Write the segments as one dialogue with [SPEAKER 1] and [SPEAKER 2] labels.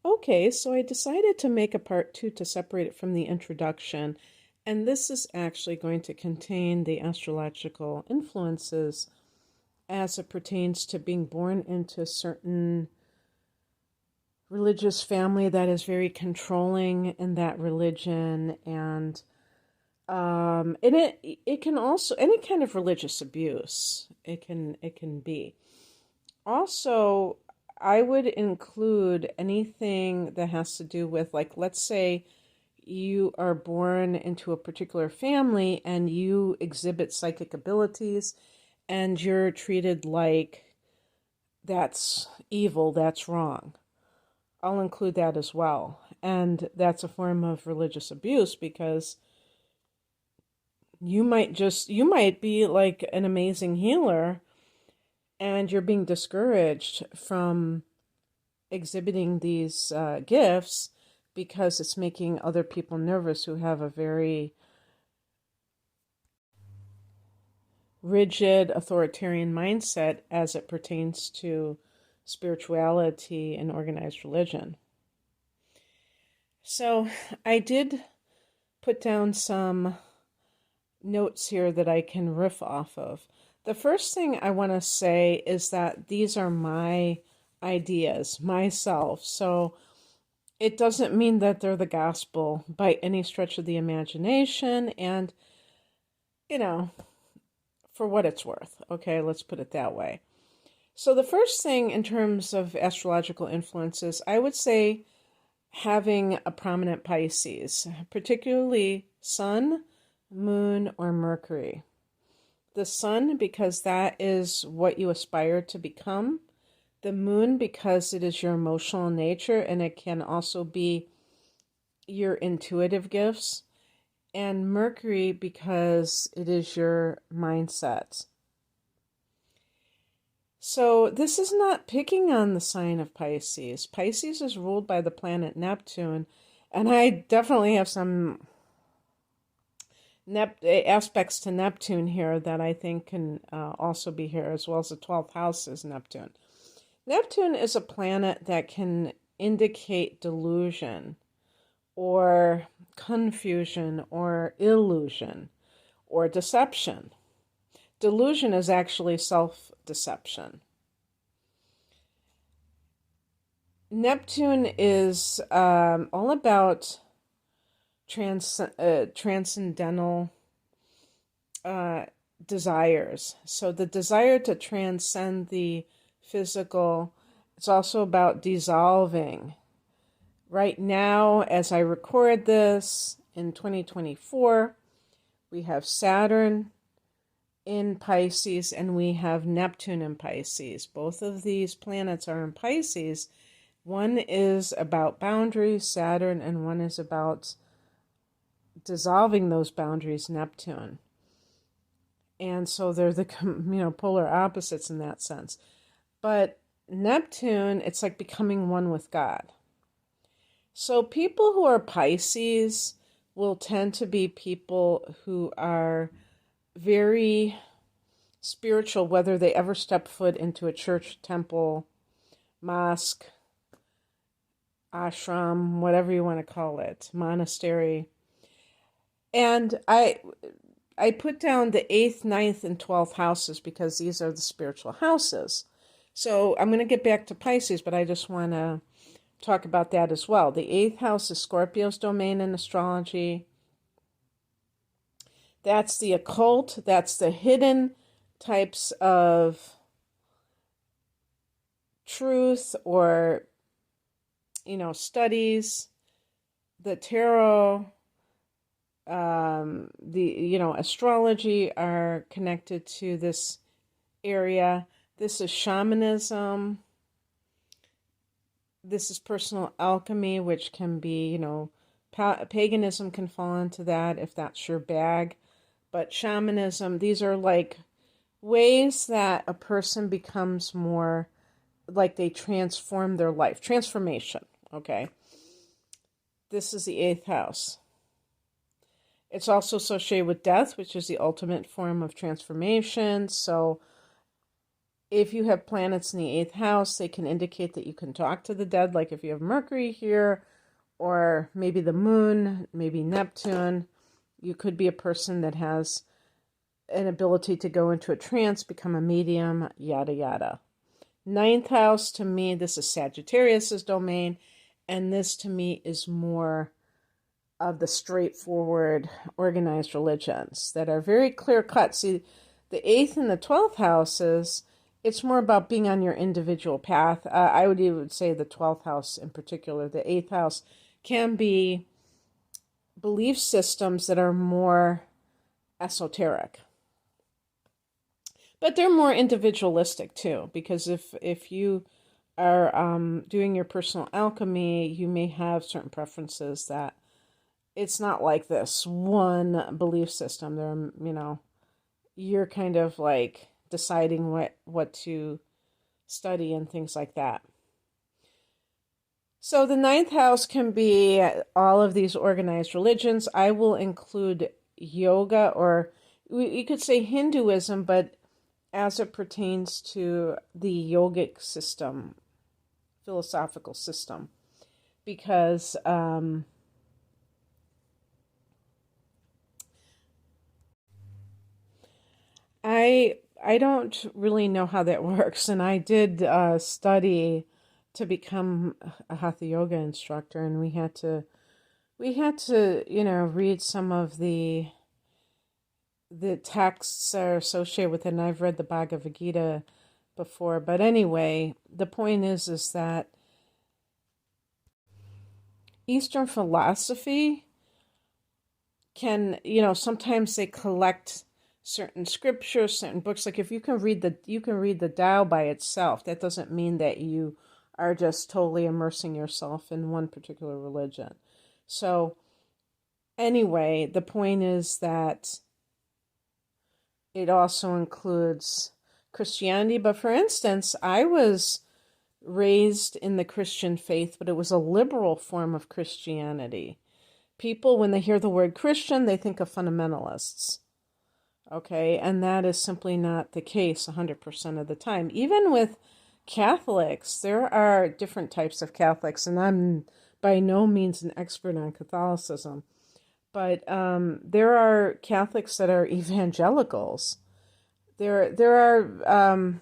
[SPEAKER 1] Okay, so I decided to make a part two to separate it from the introduction, and this is actually going to contain the astrological influences as it pertains to being born into a certain religious family that is very controlling in that religion, and it can also any kind of religious abuse it can be. Also, I would include anything that has to do with, like, let's say you are born into a particular family and you exhibit psychic abilities and you're treated like that's evil, that's wrong. I'll include that as well. And that's a form of religious abuse because you might be like an amazing healer and you're being discouraged from exhibiting these gifts because it's making other people nervous who have a very rigid authoritarian mindset as it pertains to spirituality and organized religion. So I did put down some notes here that I can riff off of. The first thing I want to say is that these are my ideas, myself. So it doesn't mean that they're the gospel by any stretch of the imagination. And, you know, for what it's worth. Okay, let's put it that way. So the first thing in terms of astrological influences, I would say having a prominent Pisces, particularly Sun, Moon, or Mercury. The Sun, because that is what you aspire to become. The Moon, because it is your emotional nature and it can also be your intuitive gifts. And Mercury, because it is your mindset. So this is not picking on the sign of Pisces. Pisces is ruled by the planet Neptune, and I definitely have some aspects to Neptune here that I think can also be here, as well as the 12th house is Neptune. Neptune is a planet that can indicate delusion or confusion or illusion or deception. Delusion is actually self-deception. Neptune is all about transcendental desires. So the desire to transcend the physical. It's also about dissolving. Right now, as I record this in 2024, we have Saturn in Pisces and we have Neptune in Pisces. Both of these planets are in Pisces. One is about boundaries, Saturn, and one is about dissolving those boundaries, Neptune. And so they're the polar opposites in that sense. But Neptune, it's like becoming one with God. So people who are Pisces will tend to be people who are very spiritual, whether they ever step foot into a church, temple, mosque, ashram, whatever you want to call it, monastery. And I put down the 8th, 9th, and 12th houses because these are the spiritual houses. So I'm going to get back to Pisces, but I just want to talk about that as well. The 8th house is Scorpio's domain in astrology. That's the occult. That's the hidden types of truth or, studies. The tarot, astrology are connected to this area. This is shamanism. This is personal alchemy, which can be, paganism can fall into that if that's your bag. But shamanism, these are like ways that a person becomes more, like they transform their life. Transformation, okay? This is the 8th house. It's also associated with death, which is the ultimate form of transformation. So If you have planets in the eighth house, they can indicate that you can talk to the dead, like if you have Mercury here, or maybe the moon, maybe Neptune. You could be a person that has an ability to go into a trance, become a medium, yada, yada. Ninth house, to me, this is Sagittarius's domain, and this to me is more of the straightforward, organized religions that are very clear cut. See, the eighth and the 12th houses, it's more about being on your individual path. I would even say the 12th house in particular. The eighth house can be belief systems that are more esoteric. But they're more individualistic too, because if you are doing your personal alchemy, you may have certain preferences that it's not like this one belief system. There, you're kind of like deciding what to study and things like that. So the ninth house can be all of these organized religions. I will include yoga, or you could say Hinduism, but as it pertains to the yogic system, philosophical system, because I don't really know how that works, and I did study to become a hatha yoga instructor, and we had to read some of the texts that are associated with it, and I've read the Bhagavad Gita before. But anyway, the point is that Eastern philosophy can, sometimes they collect certain scriptures, certain books. Like if you can read the Tao by itself, that doesn't mean that you are just totally immersing yourself in one particular religion. So anyway, the point is that it also includes Christianity. But for instance, I was raised in the Christian faith, but it was a liberal form of Christianity. People, when they hear the word Christian, they think of fundamentalists. Okay, and that is simply not the case 100% of the time. Even with Catholics, there are different types of Catholics, and I'm by no means an expert on Catholicism. But there are Catholics that are evangelicals. There are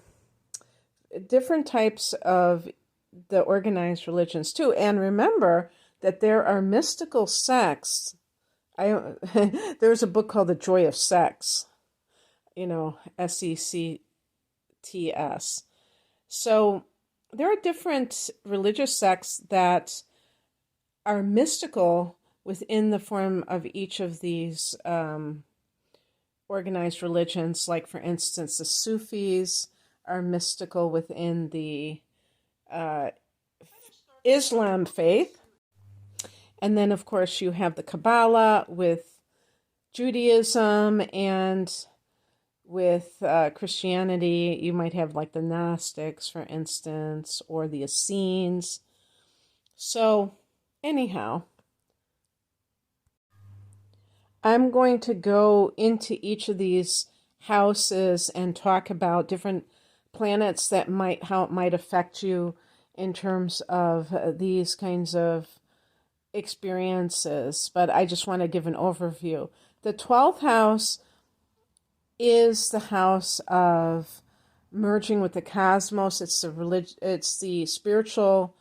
[SPEAKER 1] different types of the organized religions too. And remember that there are mystical sects. There's a book called The Joy of Sex. SECTS. So there are different religious sects that are mystical within the form of each of these organized religions. Like, for instance, the Sufis are mystical within the Islam faith. And then, of course, you have the Kabbalah with Judaism, and with Christianity, you might have like the Gnostics, for instance, or the Essenes. So, anyhow, I'm going to go into each of these houses and talk about different planets how it might affect you in terms of these kinds of experiences. But I just want to give an overview. The 12th house is the house of merging with the cosmos. It's the spiritual,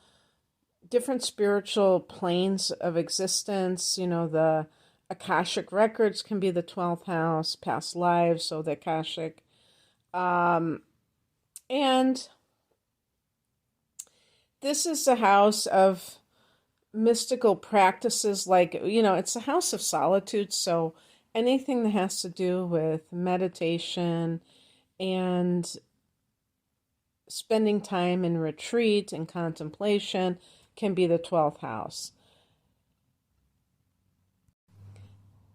[SPEAKER 1] different spiritual planes of existence. The Akashic records can be the 12th house, past lives, so the Akashic. And this is the house of mystical practices, like, it's a house of solitude, so anything that has to do with meditation and spending time in retreat and contemplation can be the 12th house.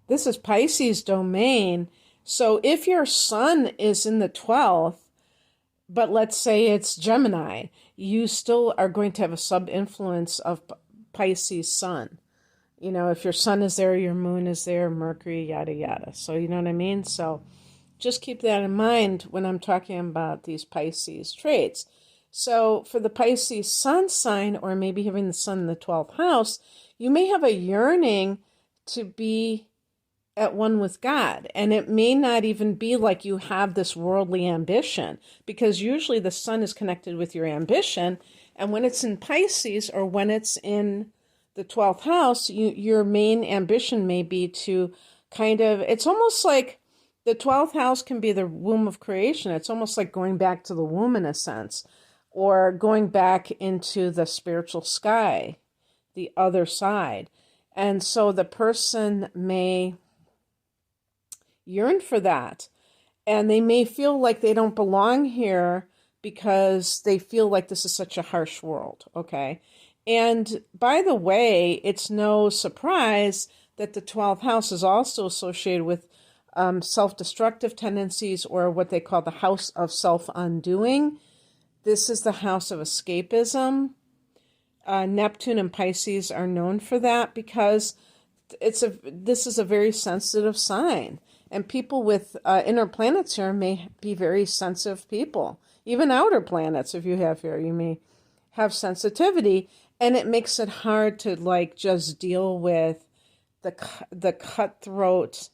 [SPEAKER 1] This is Pisces domain. So if your sun is in the 12th, but let's say it's Gemini, you still are going to have a sub-influence of Pisces sun. If your sun is there, your moon is there, Mercury, yada, yada. So you know what I mean? So just keep that in mind when I'm talking about these Pisces traits. So for the Pisces sun sign, or maybe having the sun in the 12th house, you may have a yearning to be at one with God. And it may not even be like you have this worldly ambition, because usually the sun is connected with your ambition. And when it's in Pisces, or when it's in the 12th house, your main ambition may be to it's almost like the 12th house can be the womb of creation. It's almost like going back to the womb in a sense, or going back into the spiritual sky, the other side. And so the person may yearn for that, and they may feel like they don't belong here because they feel like this is such a harsh world, okay? And by the way, it's no surprise that the 12th house is also associated with self-destructive tendencies, or what they call the house of self-undoing. This is the house of escapism. Neptune and Pisces are known for that, because this is a very sensitive sign. And people with inner planets here may be very sensitive people. Even outer planets, if you have here, you may have sensitivity. And it makes it hard to just deal with the cutthroat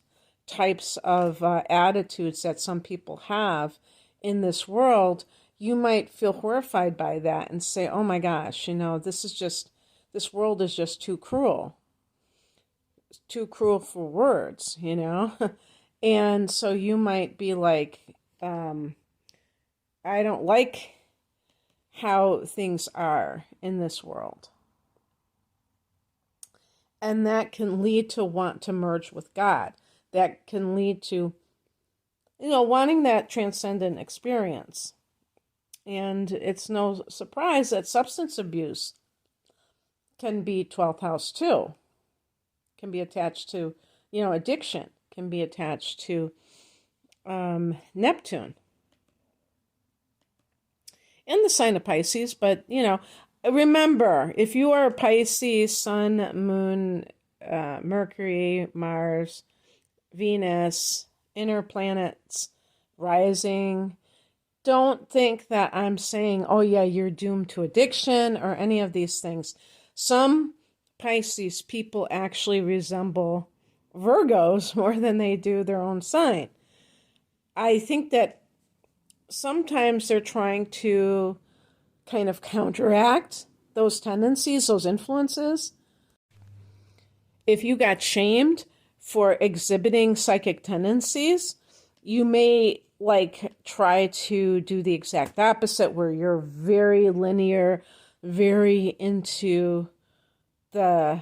[SPEAKER 1] types of attitudes that some people have in this world. You might feel horrified by that and say, oh my gosh, this world is just too cruel. Too cruel for words, And so you might be like, I don't like how things are in this world. And that can lead to want to merge with God. That can lead to, wanting that transcendent experience. And it's no surprise that substance abuse can be 12th house too. Can be attached to, addiction can be attached to Neptune and the sign of Pisces. But, remember, if you are a Pisces, Sun, Moon, Mercury, Mars, Venus, inner planets, rising, don't think that I'm saying, oh yeah, you're doomed to addiction or any of these things. Some Pisces people actually resemble Virgos more than they do their own sign. I think that sometimes they're trying to kind of counteract those tendencies, those influences. If you got shamed for exhibiting psychic tendencies, you may try to do the exact opposite, where you're very linear, very into the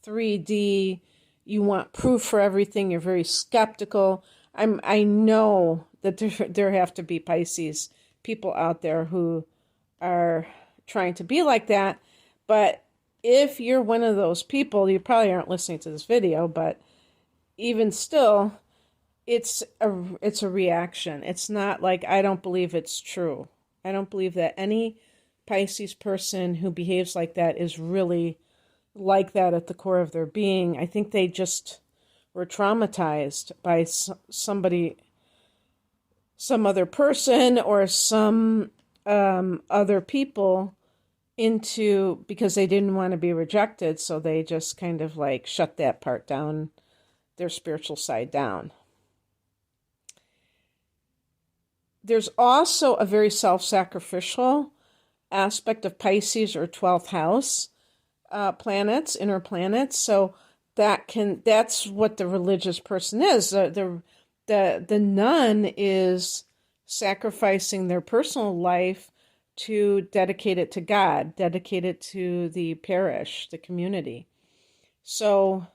[SPEAKER 1] 3D. You want proof for everything. You're very skeptical. I know that there have to be Pisces people out there who are trying to be like that. But if you're one of those people, you probably aren't listening to this video, but even still, it's a reaction. It's not like, I don't believe it's true. I don't believe that any Pisces person who behaves like that is really like that at the core of their being. I think they just were traumatized by somebody, some other person, or some other people because they didn't want to be rejected. So they just kind of shut that part down, their spiritual side down. There's also a very self-sacrificial aspect of Pisces or 12th house planets, inner planets. So that's what the religious person is. The nun is sacrificing their personal life to dedicate it to God, dedicate it to the parish, the community. So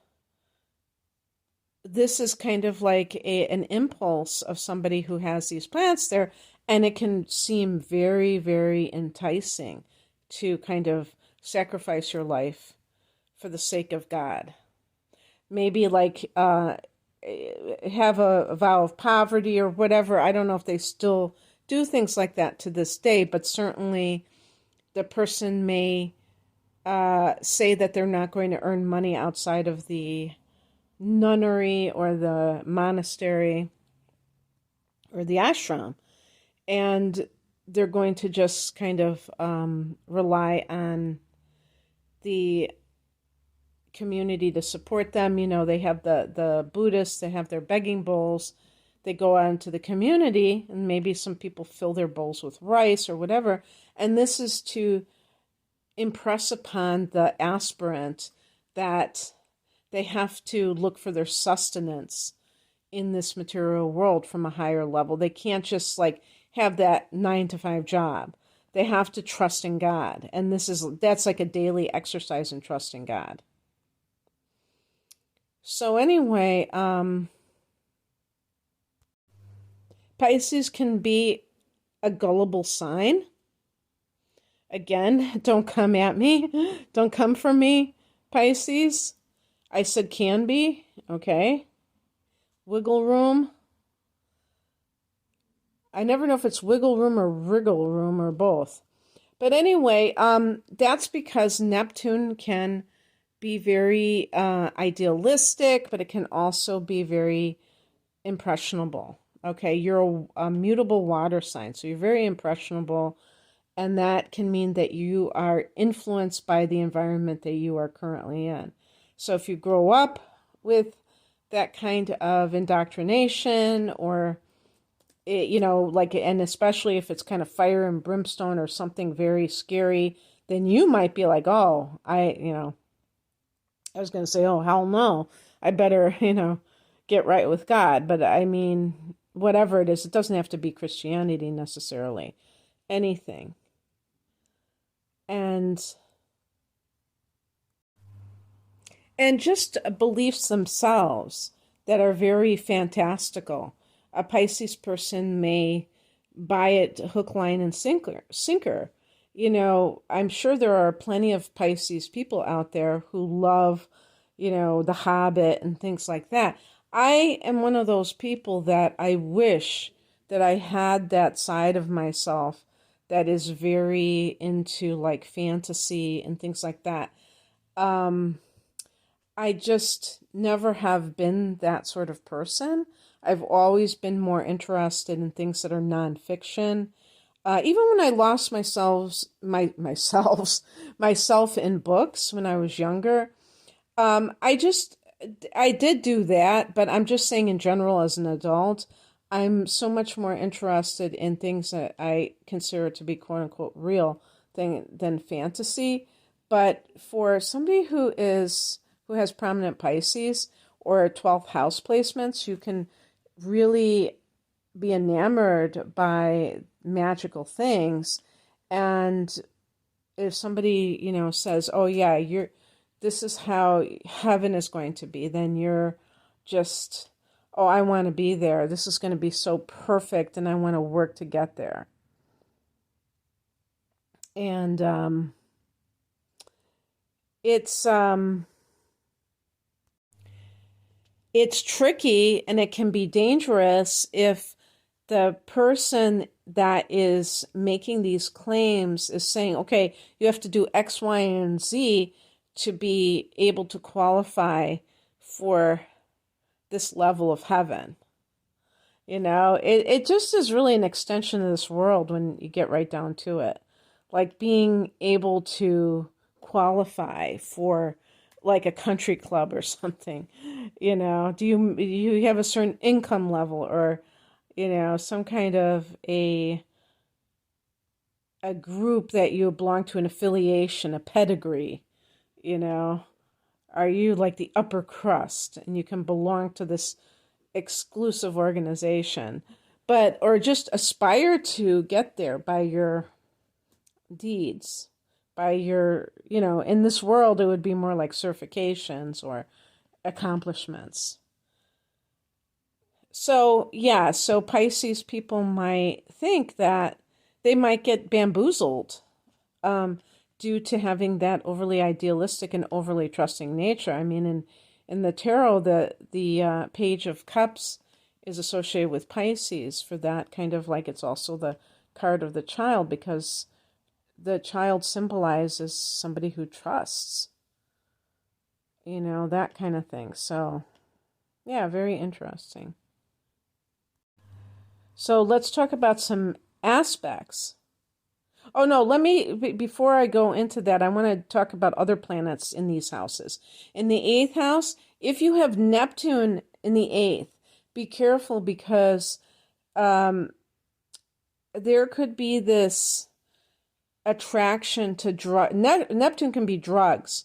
[SPEAKER 1] this is kind of like an impulse of somebody who has these planets there, and it can seem very, very enticing to kind of sacrifice your life for the sake of God. Maybe have a vow of poverty or whatever. I don't know if they still do things like that to this day, but certainly the person may say that they're not going to earn money outside of the nunnery or the monastery. or the ashram, and they're going to just kind of rely on the community to support them. They have the Buddhists, they have their begging bowls. They go out into the community, and maybe some people fill their bowls with rice or whatever. And this is to impress upon the aspirant that they have to look for their sustenance in this material world from a higher level. They can't just like have that 9 to 5 job. They have to trust in God. And that's like a daily exercise in trusting God. So anyway, Pisces can be a gullible sign. Again, don't come at me. Don't come for me, Pisces. I said can be, okay? Wiggle room. I never know if it's wiggle room or wriggle room or both. But anyway, that's because Neptune can be very idealistic, but it can also be very impressionable. Okay, you're a mutable water sign, so you're very impressionable, and that can mean that you are influenced by the environment that you are currently in. So if you grow up with that kind of indoctrination, or and especially if it's kind of fire and brimstone or something very scary, then you might be like, oh, I was going to say, oh, hell no, I better, get right with God. But I mean, whatever it is, it doesn't have to be Christianity necessarily. Anything. And just beliefs themselves that are very fantastical. A Pisces person may buy it hook, line, and sinker. I'm sure there are plenty of Pisces people out there who love, The Hobbit and things like that. I am one of those people that I wish that I had that side of myself that is very into like fantasy and things like that. I just never have been that sort of person. I've always been more interested in things that are nonfiction. Even when I lost myself in books when I was younger, I did do that, but I'm just saying in general as an adult, I'm so much more interested in things that I consider to be quote unquote real than fantasy. But for somebody who has prominent Pisces or 12th house placements, you can really be enamored by magical things. And if somebody, says, oh yeah, this is how heaven is going to be, then you're just, oh, I want to be there. This is going to be so perfect, and I want to work to get there. And it's tricky, and it can be dangerous if the person that is making these claims is saying, okay, you have to do X, Y, and Z to be able to qualify for this level of heaven. It just is really an extension of this world when you get right down to it. Like being able to qualify for like a country club or something. Do you have a certain income level, or some kind of a group that you belong to, an affiliation, a pedigree? Are you like the upper crust and you can belong to this exclusive organization, or just aspire to get there by your deeds, by your, in this world, it would be more like certifications or accomplishments. So, yeah, so Pisces people might think that they might get bamboozled due to having that overly idealistic and overly trusting nature. I mean, in the tarot, the Page of Cups is associated with Pisces for that kind of like, it's also the card of the child, because the child symbolizes somebody who trusts, that kind of thing. So, yeah, very interesting. So let's talk about some aspects. Oh no, before I go into that, I want to talk about other planets in these houses. In the eighth house, if you have Neptune in the eighth, be careful because um, there could be this attraction to Neptune can be drugs.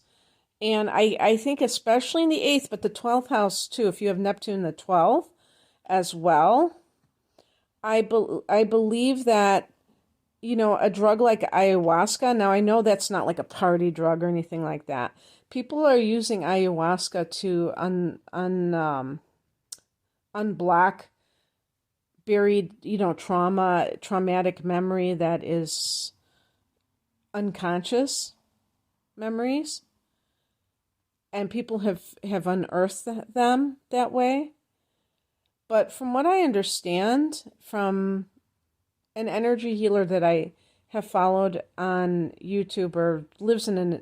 [SPEAKER 1] And I think especially in the eighth, but the 12th house too, if you have Neptune in the 12th as well, I believe that, a drug like ayahuasca, now I know that's not like a party drug or anything like that. People are using ayahuasca to unblock buried, traumatic memory that is unconscious memories. And people have unearthed them that way. But from what I understand from an energy healer that I have followed on YouTube or lives in an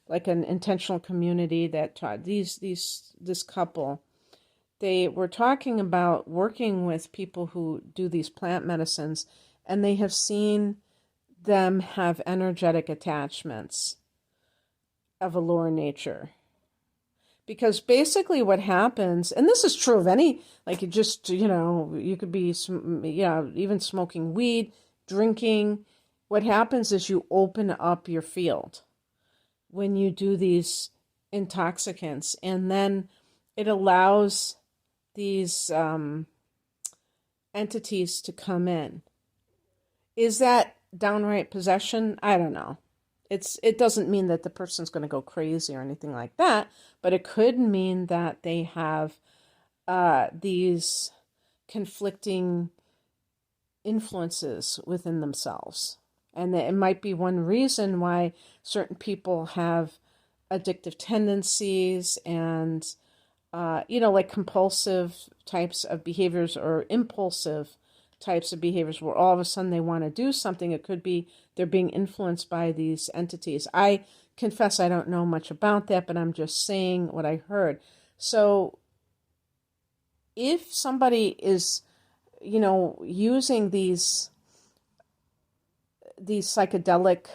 [SPEAKER 1] intentional community that taught this couple, they were talking about working with people who do these plant medicines, and they have seen them have energetic attachments of a lower nature. Because basically what happens, and this is true of any, like you could be, even smoking weed, drinking. What happens is you open up your field when you do these intoxicants, and then it allows these entities to come in. Is that downright possession? I don't know. It doesn't mean that the person's going to go crazy or anything like that, but it could mean that they have these conflicting influences within themselves. And it might be one reason why certain people have addictive tendencies and, like compulsive types of behaviors or impulsive types of behaviors where all of a sudden they want to do something. It could be they're being influenced by these entities. I confess I don't know much about that, but I'm just saying what I heard. So if somebody is, using these psychedelic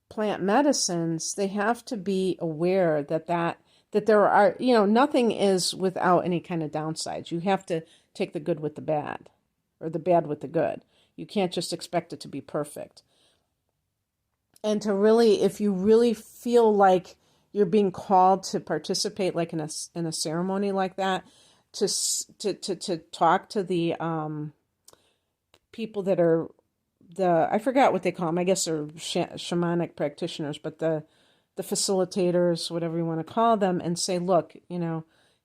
[SPEAKER 1] plant medicines, they have to be aware that there are, nothing is without any kind of downsides. You have to take the good with the bad, or the bad with the good. You can't just expect it to be perfect. And to really, if you really feel like you're being called to participate, like in a ceremony like that, to talk to the people that are I forgot what they call them. I guess they're shamanic practitioners, but the facilitators, whatever you want to call them, and say, look,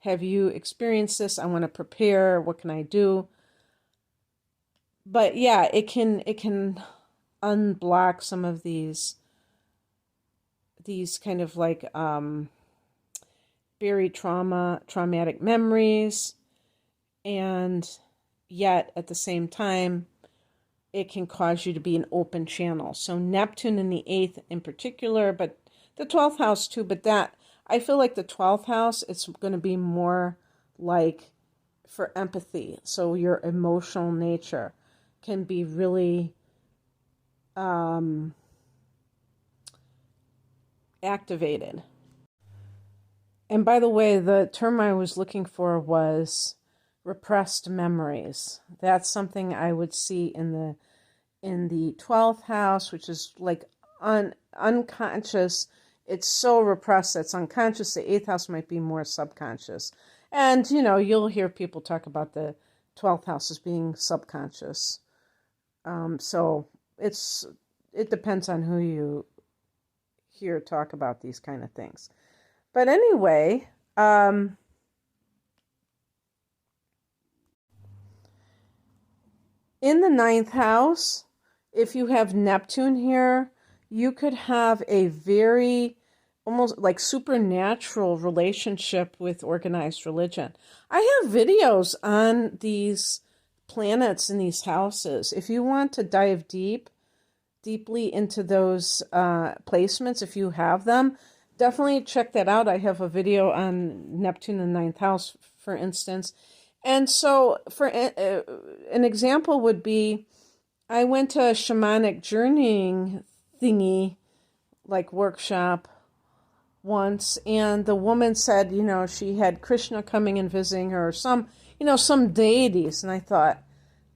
[SPEAKER 1] have you experienced this? I want to prepare. What can I do? But yeah, it can unblock some of these kind of like buried traumatic memories, and yet at the same time it can cause you to be an open channel. So Neptune in the 8th in particular, but the 12th house too, but that I feel like the 12th house, it's going to be more like for empathy. So your emotional nature can be really activated. And by the way, the term I was looking for was repressed memories. That's something I would see in the 12th house, which is like unconscious. It's so repressed that's unconscious. The 8th house might be more subconscious. And, you'll hear people talk about the 12th house as being subconscious. So it depends on who you hear talk about these kind of things. But anyway, in the 9th house, if you have Neptune here, you could have a very almost like supernatural relationship with organized religion. I have videos on these planets in these houses. If you want to dive deeply into those placements, if you have them, definitely check that out. I have a video on Neptune in the 9th house, for instance. And so, for an example would be, I went to a shamanic journeying thingy, like workshop once, and the woman said, she had Krishna coming and visiting her, or some deities. And I thought,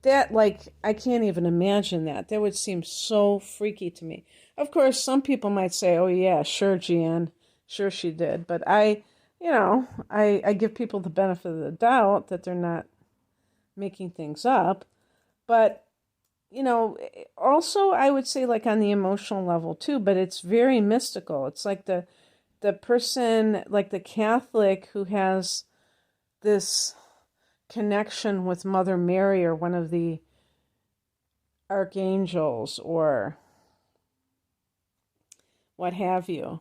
[SPEAKER 1] that, like, I can't even imagine that. That would seem so freaky to me. Of course, some people might say, oh, yeah, sure, Jan, sure she did. But I give people the benefit of the doubt that they're not making things up. But, also I would say, like, on the emotional level too, but it's very mystical. It's like the person, like the Catholic who has this connection with Mother Mary or one of the archangels or what have you,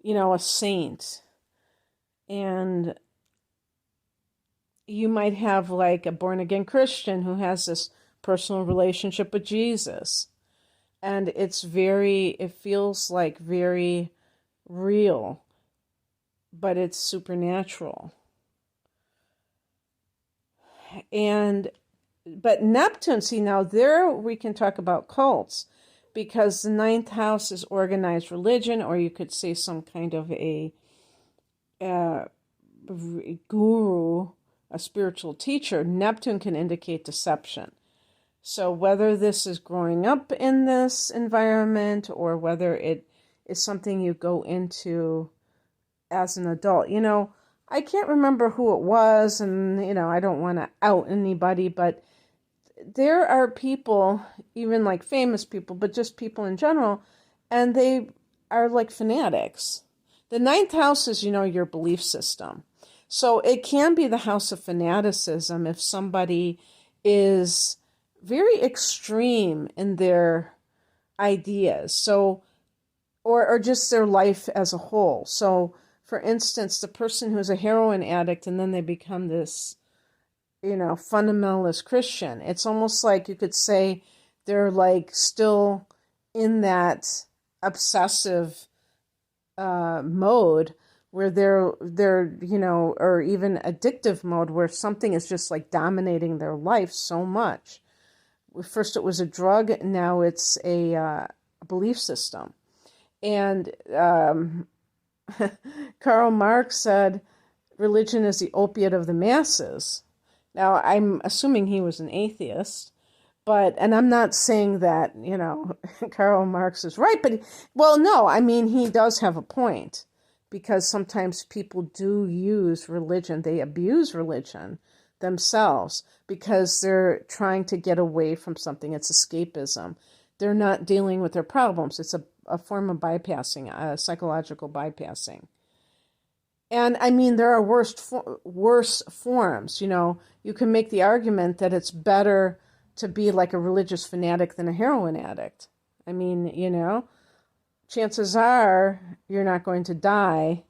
[SPEAKER 1] a saint. And you might have like a born again Christian who has this personal relationship with Jesus. And it feels like very real, but it's supernatural. But Neptune, see, now there we can talk about cults, because the ninth house is organized religion, or you could say some kind of a guru, a spiritual teacher. Neptune can indicate deception. So whether this is growing up in this environment or whether it is something you go into as an adult, I can't remember who it was, and, I don't want to out anybody, but there are people, even like famous people, but just people in general, and they are like fanatics. The ninth house is, your belief system. So it can be the house of fanaticism if somebody is very extreme in their ideas. So, or just their life as a whole. So, for instance, the person who's a heroin addict and then they become this, fundamentalist Christian. It's almost like you could say they're like still in that obsessive mode where they're or even addictive mode where something is just like dominating their life so much. First it was a drug, now it's a belief system. And Karl Marx said religion is the opiate of the masses. Now, I'm assuming he was an atheist, and I'm not saying that, Karl Marx is right, but, well, no, I mean, he does have a point, because sometimes people do use religion, they abuse religion themselves, because they're trying to get away from something. It's escapism. They're not dealing with their problems. It's a form of bypassing, psychological bypassing. And I mean, there are worse forms. You can make the argument that it's better to be like a religious fanatic than a heroin addict. I mean, chances are you're not going to die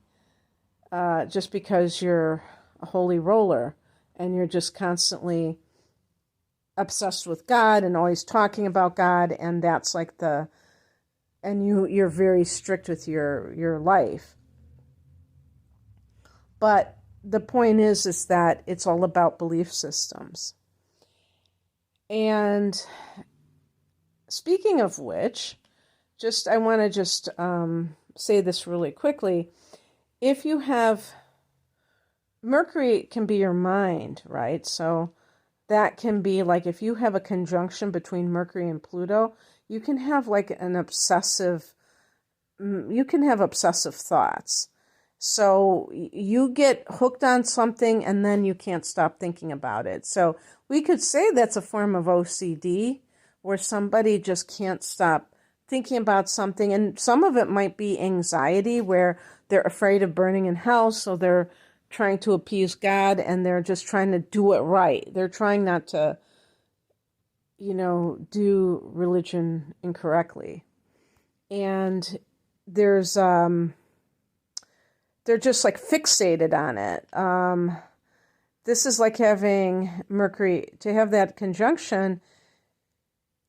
[SPEAKER 1] just because you're a holy roller and you're just constantly obsessed with God and always talking about God, and that's like you're very strict with your life. But the point is that it's all about belief systems. And speaking of which, I want to say this really quickly. If you have Mercury, can be your mind, right? So that can be like if you have a conjunction between Mercury and Pluto, you can have like obsessive thoughts. So you get hooked on something and then you can't stop thinking about it. So we could say that's a form of OCD, where somebody just can't stop thinking about something. And some of it might be anxiety, where they're afraid of burning in hell, so they're trying to appease God and they're just trying to do it right. They're trying not to, do religion incorrectly. And they're just like fixated on it. This is like having Mercury, to have that conjunction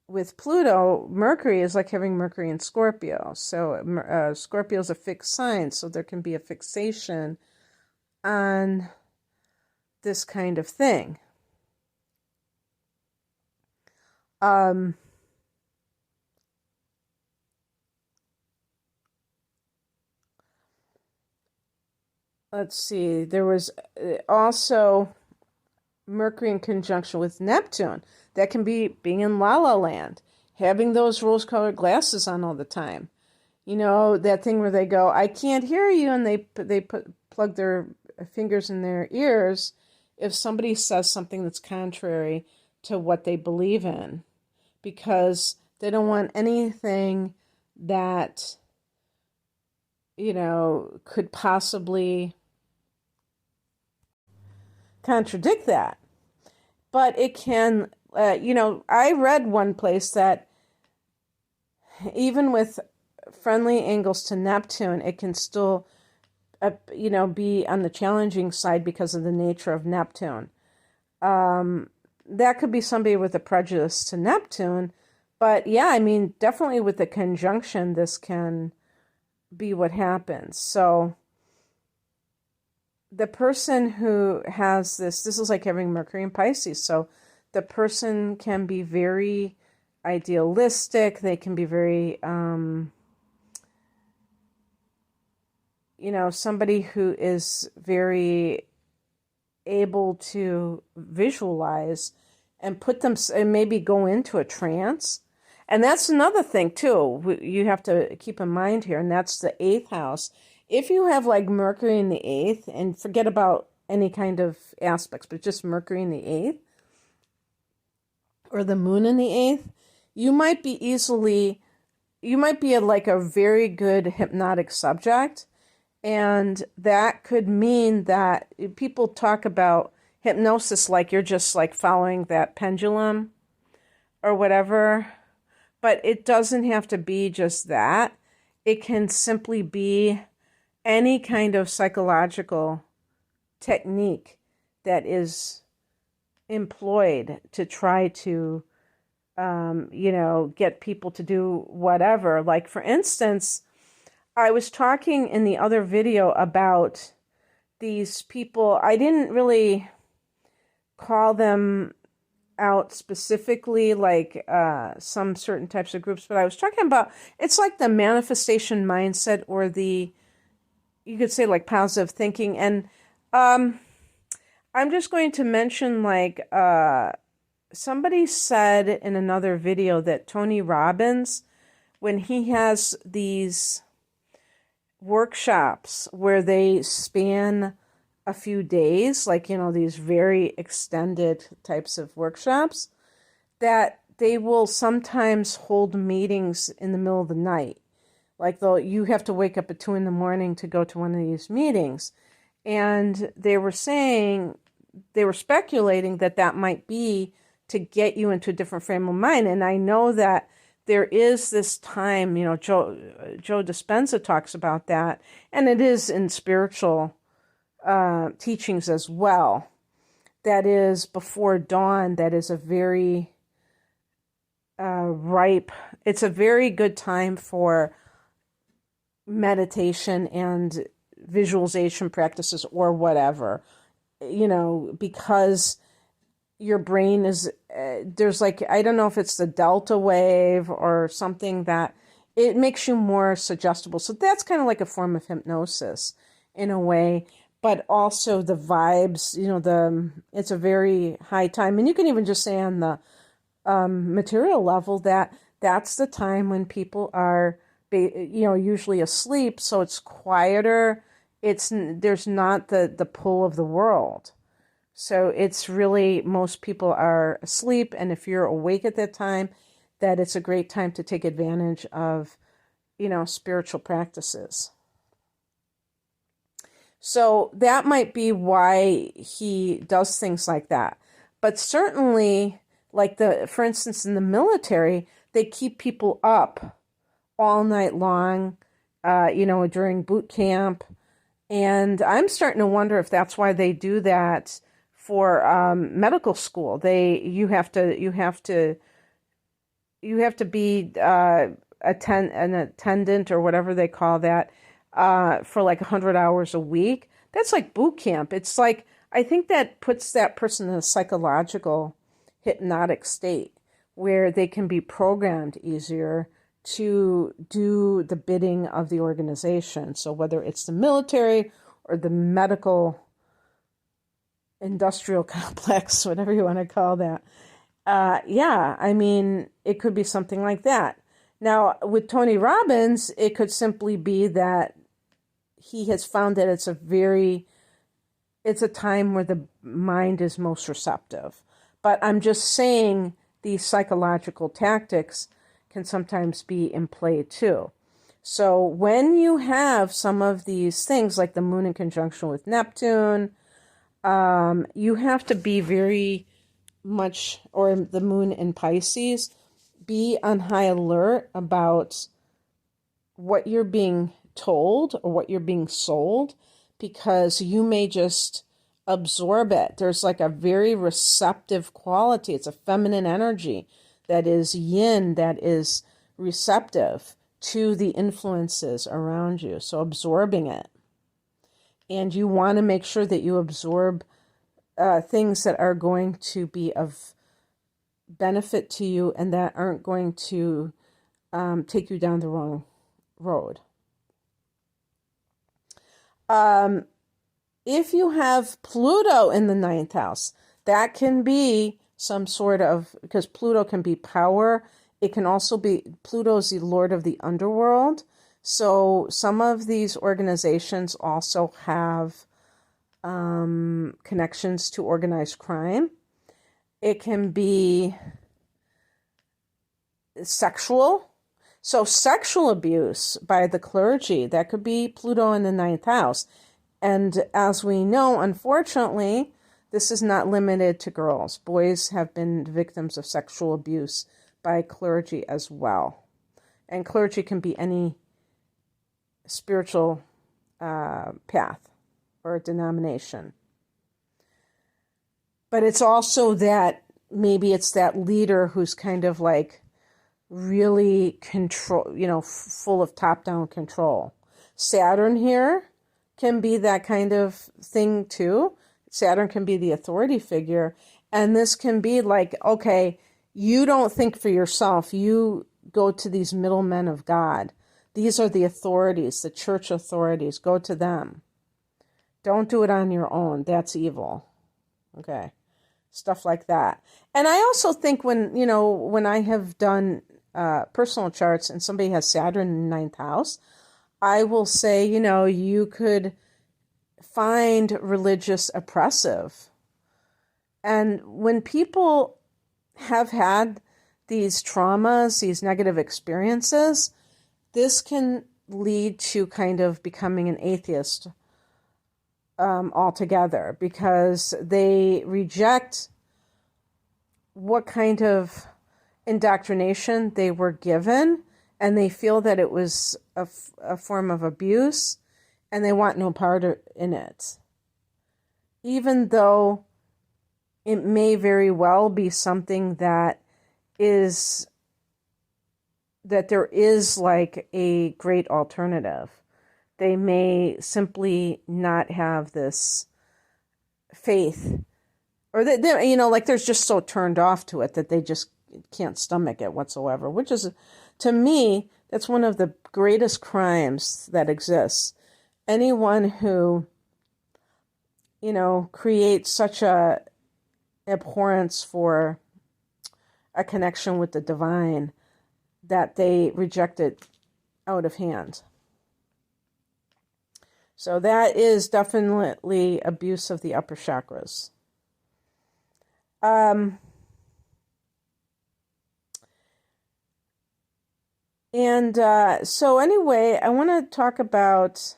[SPEAKER 1] with Pluto. Mercury is like having Mercury in Scorpio. So Scorpio is a fixed sign, so there can be a fixation on this kind of thing. Um, let's see, there was also Mercury in conjunction with Neptune. That can be being in La La Land, having those rose-colored glasses on all the time. You know, that thing where they go, I can't hear you, and they plug their fingers in their ears if somebody says something that's contrary to what they believe in, because they don't want anything that, you know, could possibly contradict that. But it can, you know, I read one place that even with friendly angles to Neptune, it can still, you know, be on the challenging side because of the nature of Neptune. That could be somebody with a prejudice to Neptune, but yeah, I mean, definitely with the conjunction, this can be what happens. So the person who has this is like having Mercury in Pisces. So the person can be very idealistic. They can be very, you know, somebody who is very able to visualize and put them and maybe go into a trance. And that's another thing too you have to keep in mind here, and that's the 8th house. If you have like Mercury in the 8th, and forget about any kind of aspects, but just Mercury in the 8th or the moon in the 8th, you might be like a very good hypnotic subject. And that could mean that people talk about hypnosis like you're just like following that pendulum or whatever. But it doesn't have to be just that. It can simply be any kind of psychological technique that is employed to try to, you know, get people to do whatever. Like, for instance, I was talking in the other video about these people. I didn't really call them out specifically, like some certain types of groups, but I was talking about, it's like the manifestation mindset, or the, you could say like positive thinking. And I'm just going to mention, like, somebody said in another video that Tony Robbins, when he has these workshops where they span a few days, like, you know, these very extended types of workshops, that they will sometimes hold meetings in the middle of the night. Like, you have to wake up at 2 a.m. to go to one of these meetings. And they were speculating that might be to get you into a different frame of mind. And I know that there is this time, you know, Joe Dispenza talks about that, and it is in spiritual teachings as well. That is before dawn. That is a very ripe. It's a very good time for meditation and visualization practices or whatever, you know, because your brain is, there's like, I don't know if it's the delta wave or something, that it makes you more suggestible. So that's kind of like a form of hypnosis in a way, but also the vibes, you know, it's a very high time. And you can even just say on the material level that's the time when people are, you know, usually asleep. So it's quieter. There's not the pull of the world. So it's really, most people are asleep, and if you're awake at that time, that it's a great time to take advantage of, you know, spiritual practices. So that might be why he does things like that. But certainly, like for instance, in the military, they keep people up all night long, you know, during boot camp. And I'm starting to wonder if that's why they do that for medical school. You have to be an attendant or whatever they call that for like 100 hours a week. That's like boot camp. It's like, I think that puts that person in a psychological hypnotic state where they can be programmed easier to do the bidding of the organization. So whether it's the military or the medical industrial complex, whatever you want to call that. Yeah, I mean, it could be something like that. Now, with Tony Robbins, it could simply be that he has found that it's a time where the mind is most receptive. But I'm just saying these psychological tactics can sometimes be in play too. So when you have some of these things like the moon in conjunction with Neptune, you have to be very much, or the moon in Pisces, be on high alert about what you're being told or what you're being sold, because you may just absorb it. There's like a very receptive quality. It's a feminine energy that is yin, that is receptive to the influences around you. So absorbing it. And you want to make sure that you absorb things that are going to be of benefit to you and that aren't going to take you down the wrong road. If you have Pluto in the ninth house, that can be some sort of, because Pluto can be power. It can also be, Pluto's the lord of the underworld. So some of these organizations also have connections to organized crime. It can be sexual. So sexual abuse by the clergy, that could be Pluto in the ninth house. And as we know, unfortunately, this is not limited to girls. Boys have been victims of sexual abuse by clergy as well. And clergy can be any spiritual path or denomination. But it's also that, maybe it's that leader who's kind of like really full of top-down control. Saturn here can be that kind of thing too. Saturn can be the authority figure. And this can be like, okay, you don't think for yourself. You go to these middlemen of God. These are the authorities, the church authorities. Go to them. Don't do it on your own. That's evil. Okay. Stuff like that. And I also think when I have done personal charts and somebody has Saturn in the ninth house, I will say, you could find religious oppressive. And when people have had these traumas, these negative experiences, this can lead to kind of becoming an atheist altogether, because they reject what kind of indoctrination they were given, and they feel that it was a form of abuse, and they want no part in it. Even though it may very well be something that there is like a great alternative. They may simply not have this faith, or they like they're just so turned off to it that they just can't stomach it whatsoever, which is, to me, that's one of the greatest crimes that exists. Anyone who, creates such a abhorrence for a connection with the divine that they reject it out of hand. So that is definitely abuse of the upper chakras. So anyway, I want to talk about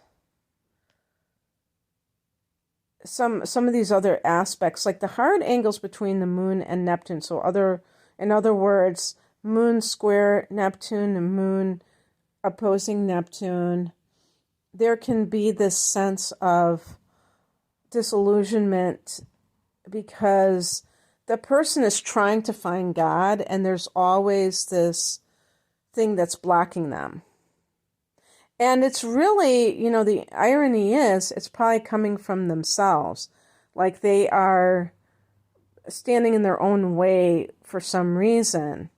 [SPEAKER 1] some of these other aspects, like the hard angles between the moon and Neptune. So in other words, moon square Neptune and moon opposing Neptune. There can be this sense of disillusionment because the person is trying to find God, and there's always this thing that's blocking them. And it's really, the irony is, it's probably coming from themselves. like they are standing in their own way for some reason.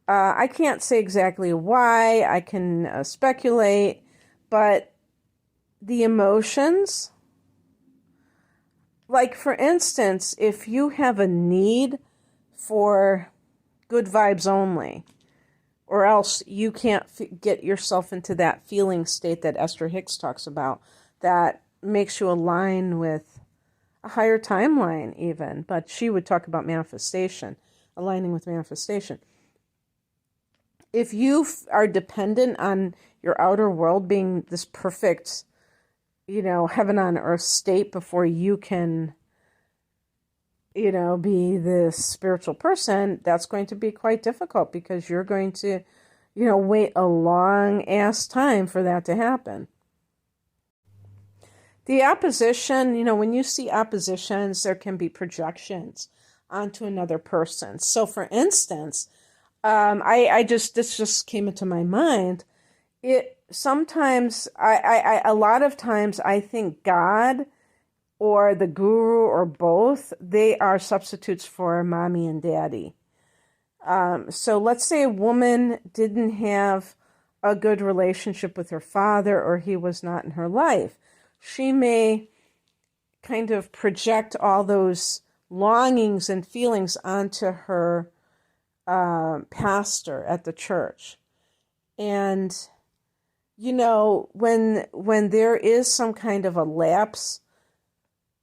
[SPEAKER 1] I can't say exactly why, I can speculate, but the emotions, like for instance, if you have a need for good vibes only, or else you can't get yourself into that feeling state that Esther Hicks talks about that makes you align with a higher timeline even, but she would talk about manifestation, aligning with manifestation. If you are dependent on your outer world being this perfect, heaven on earth state before you can, be this spiritual person, that's going to be quite difficult because you're going to, wait a long ass time for that to happen. The opposition, when you see oppositions, there can be projections onto another person. So for instance, this just came into my mind. A lot of times I think God or the guru or both, they are substitutes for mommy and daddy. So let's say a woman didn't have a good relationship with her father, or he was not in her life. She may kind of project all those longings and feelings onto her pastor at the church. And, when there is some kind of a lapse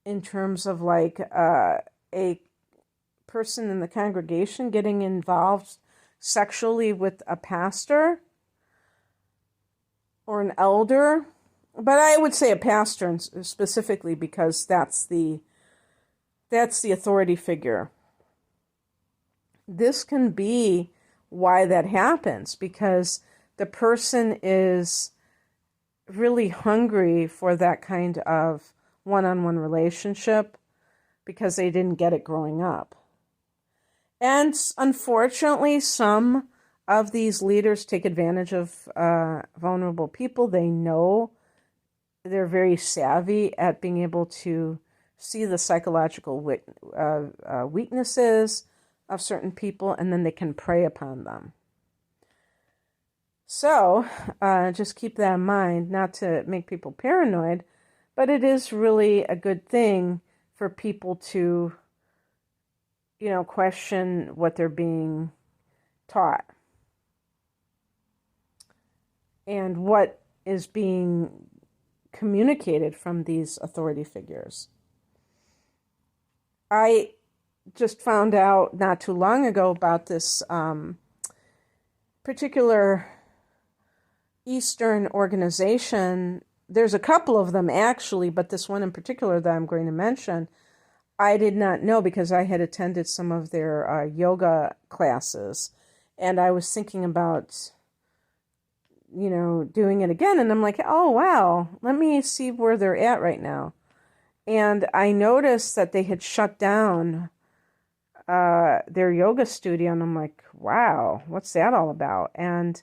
[SPEAKER 1] in terms of like a person in the congregation getting involved sexually with a pastor or an elder, but I would say a pastor specifically because that's the authority figure. This can be why that happens, because the person is really hungry for that kind of one-on-one relationship because they didn't get it growing up. And unfortunately, some of these leaders take advantage of vulnerable people. They know, they're very savvy at being able to see the psychological weaknesses of certain people, and then they can prey upon them. So just keep that in mind, not to make people paranoid, but it is really a good thing for people to, question what they're being taught and what is being communicated from these authority figures. I just found out not too long ago about this particular Eastern organization. There's a couple of them actually, but this one in particular that I'm going to mention, I did not know because I had attended some of their yoga classes, and I was thinking about, doing it again. And I'm like, oh, wow, let me see where they're at right now. And I noticed that they had shut down their yoga studio, and I'm like, wow, what's that all about? And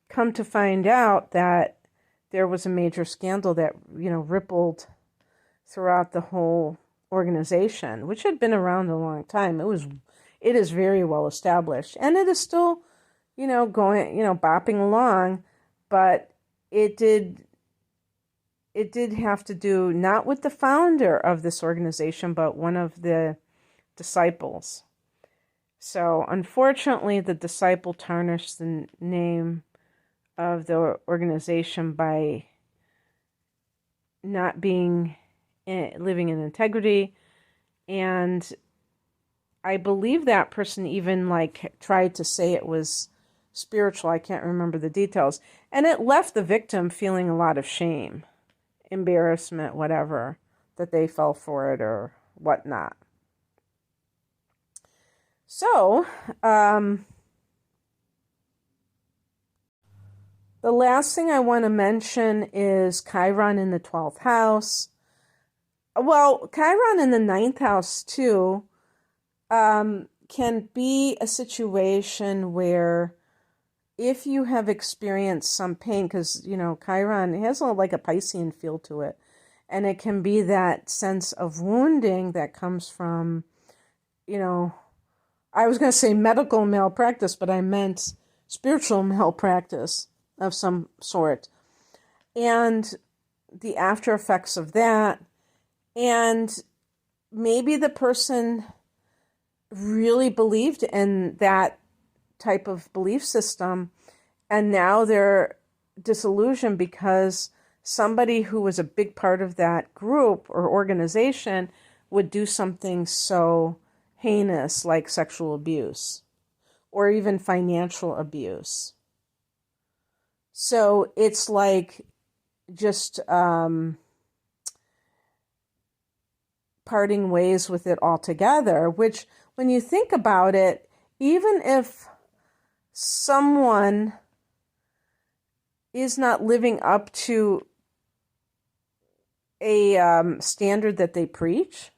[SPEAKER 1] come to find out that there was a major scandal that, rippled throughout the whole organization, which had been around a long time. It is very well established, and it is still, going, bopping along, but it did have to do not with the founder of this organization, but one of the disciples. So unfortunately, the disciple tarnished the name of the organization by not living in integrity. And I believe that person even tried to say it was spiritual. I can't remember the details. And it left the victim feeling a lot of shame, embarrassment, whatever, that they fell for it or whatnot. So, the last thing I want to mention is Chiron in the 12th house. Well, Chiron in the 9th house too can be a situation where if you have experienced some pain, because, Chiron has like a Piscean feel to it. And it can be that sense of wounding that comes from, I was going to say medical malpractice, but I meant spiritual malpractice of some sort. And the after effects of that. And maybe the person really believed in that type of belief system, and now they're disillusioned because somebody who was a big part of that group or organization would do something so heinous like sexual abuse or even financial abuse. So it's like just parting ways with it altogether, which when you think about it, even if someone is not living up to a standard that they preach,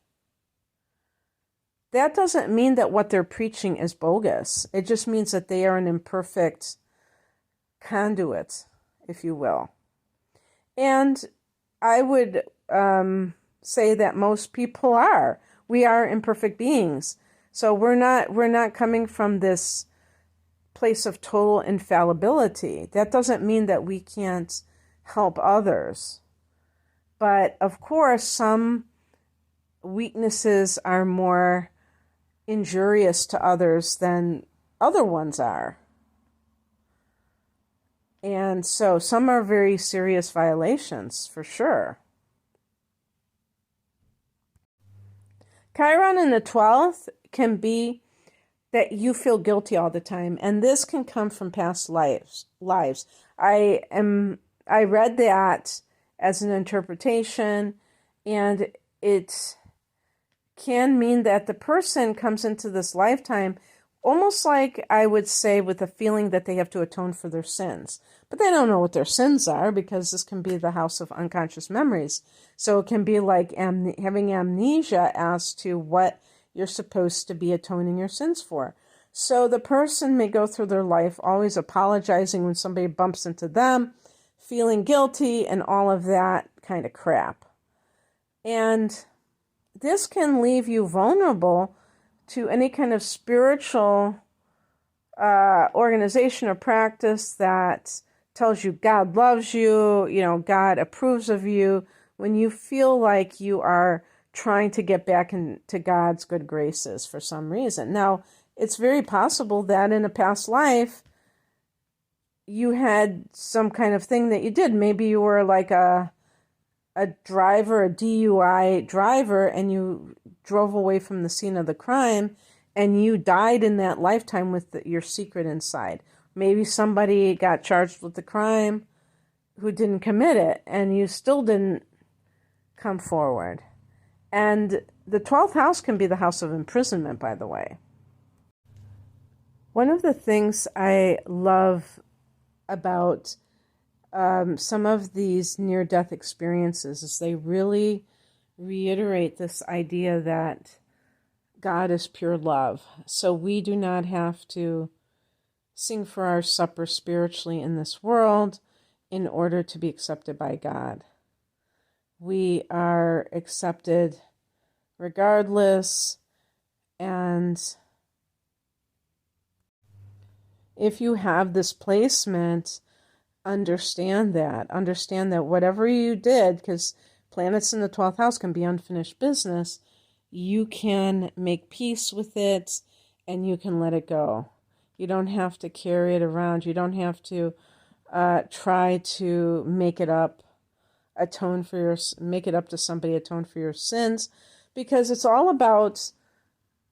[SPEAKER 1] that doesn't mean that what they're preaching is bogus. It just means that they are an imperfect conduit, if you will. And I would say that most people are. We are imperfect beings. So we're not coming from this place of total infallibility. That doesn't mean that we can't help others. But of course, some weaknesses are more injurious to others than other ones are. And so some are very serious violations, for sure. Chiron in the 12th can be that you feel guilty all the time, and this can come from past lives. I read that as an interpretation, and it can mean that the person comes into this lifetime almost like, I would say, with a feeling that they have to atone for their sins. But they don't know what their sins are, because this can be the house of unconscious memories. So it can be like having amnesia as to what you're supposed to be atoning your sins for. So the person may go through their life always apologizing when somebody bumps into them, feeling guilty, and all of that kind of crap. And this can leave you vulnerable to any kind of spiritual organization or practice that tells you God loves you, God approves of you, when you feel like you are trying to get back into God's good graces for some reason. Now, it's very possible that in a past life, you had some kind of thing that you did. Maybe you were like a driver, a DUI driver, and you drove away from the scene of the crime, and you died in that lifetime with your secret inside. Maybe somebody got charged with the crime who didn't commit it, and you still didn't come forward. And the 12th house can be the house of imprisonment, by the way. One of the things I love about some of these near-death experiences is they really reiterate this idea that God is pure love. So we do not have to sing for our supper spiritually in this world in order to be accepted by God. We are accepted regardless, and if you have this placement, understand that whatever you did, because planets in the 12th house can be unfinished business, you can make peace with it and you can let it go. You don't have to carry it around. You don't have to try to make it up to somebody, atone for your sins, because it's all about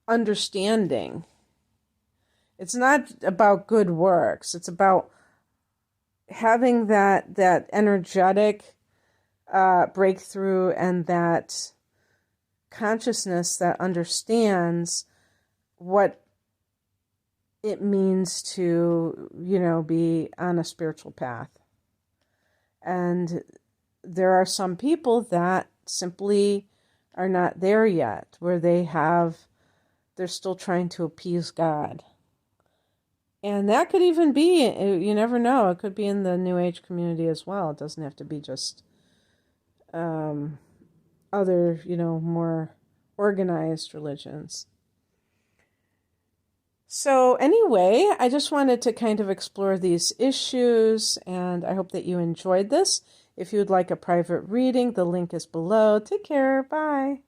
[SPEAKER 1] understanding. It's not about good works. It's about having that energetic breakthrough and that consciousness that understands what it means to, be on a spiritual path. And there are some people that simply are not there yet, where they're still trying to appease God. And that could even be, you never know, it could be in the New Age community as well. It doesn't have to be just other, more organized religions. So anyway, I just wanted to kind of explore these issues, and I hope that you enjoyed this. If you would like a private reading, the link is below. Take care. Bye.